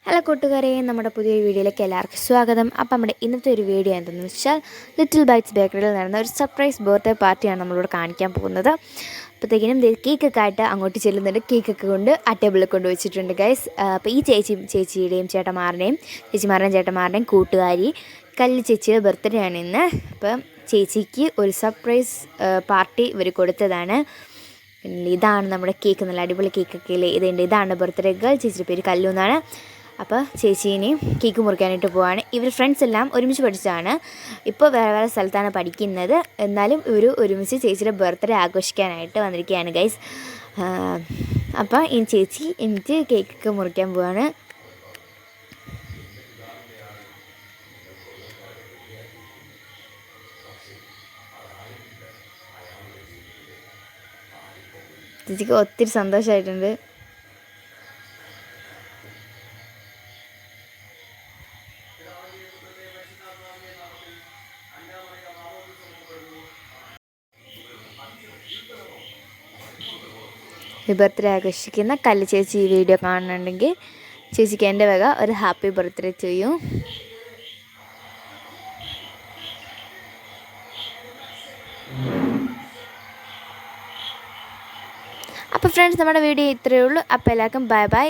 Hello കൂട്ടുകാരെ, നമ്മുടെ പുതിയൊരു വീഡിയോയിലേക്ക് എല്ലാവർക്കും സ്വാഗതം. അപ്പോൾ നമ്മുടെ ഇന്നത്തെ ഒരു വീഡിയോ എന്തെന്ന് വെച്ചാൽ ലിറ്റിൽ ബൈറ്റ്സ് ബേക്കറിയിൽ നടന്ന ഒരു സർപ്രൈസ് ബർത്ത്ഡേ പാർട്ടിയാണ് നമ്മളിവിടെ കാണിക്കാൻ പോകുന്നത്. അപ്പോഴത്തേക്കിനും കേക്കൊക്കെ ആയിട്ട് അങ്ങോട്ട് ചെല്ലുന്നുണ്ട്. കേക്കൊക്കെ കൊണ്ട് ആ ടേബിളിൽ കൊണ്ട് വെച്ചിട്ടുണ്ട് ഗൈസ്. അപ്പോൾ ഈ ചേച്ചിയുടെയും ചേട്ടന്മാരുടെയും കൂട്ടുകാരി കല്ല് ചേച്ചിയുടെ ബർത്ത്ഡേ ആണ് ഇന്ന്. അപ്പം ചേച്ചിക്ക് ഒരു സർപ്രൈസ് പാർട്ടി ഇവർ കൊടുത്തതാണ്. ഇതാണ് നമ്മുടെ കേക്ക്, നല്ല അടിപൊളി കേക്കൊക്കെ അല്ലേ. ഇതാണ് ബർത്ത്ഡേ ഗേൾ. ചേച്ചിയുടെ പേര് കല്ലു എന്നാണ്. അപ്പോൾ ചേച്ചീനെയും കേക്ക് മുറിക്കാനായിട്ട് പോവാണ്. ഇവർ ഫ്രണ്ട്സ് എല്ലാം ഒരുമിച്ച് പഠിച്ചതാണ്. ഇപ്പോൾ വേറെ വേറെ സ്ഥലത്താണ് പഠിക്കുന്നത്. എന്നാലും ഇവർ ഒരുമിച്ച് ചേച്ചിയുടെ ബർത്ത്ഡേ ആഘോഷിക്കാനായിട്ട് വന്നിരിക്കുകയാണ് ഗൈസ്. അപ്പോൾ ഈ ചേച്ചി എനിക്ക് കേക്കൊക്കെ മുറിക്കാൻ പോവാണ്. ചേച്ചിക്ക് ഒത്തിരി സന്തോഷമായിട്ടുണ്ട്. ഈ ബർത്ത്ഡേ ആഘോഷിക്കുന്ന കല്ല് ചേച്ചി ഈ വീഡിയോ കാണുന്നുണ്ടെങ്കിൽ ചേച്ചിക്ക് എൻ്റെ വക ഒരു ഹാപ്പി ബർത്ത്ഡേ ചെയ്യും. അപ്പോൾ ഫ്രണ്ട്സ്, നമ്മുടെ വീഡിയോ ഇത്രയേ ഉള്ളൂ. അപ്പോൾ എല്ലാവർക്കും ബൈ ബൈ.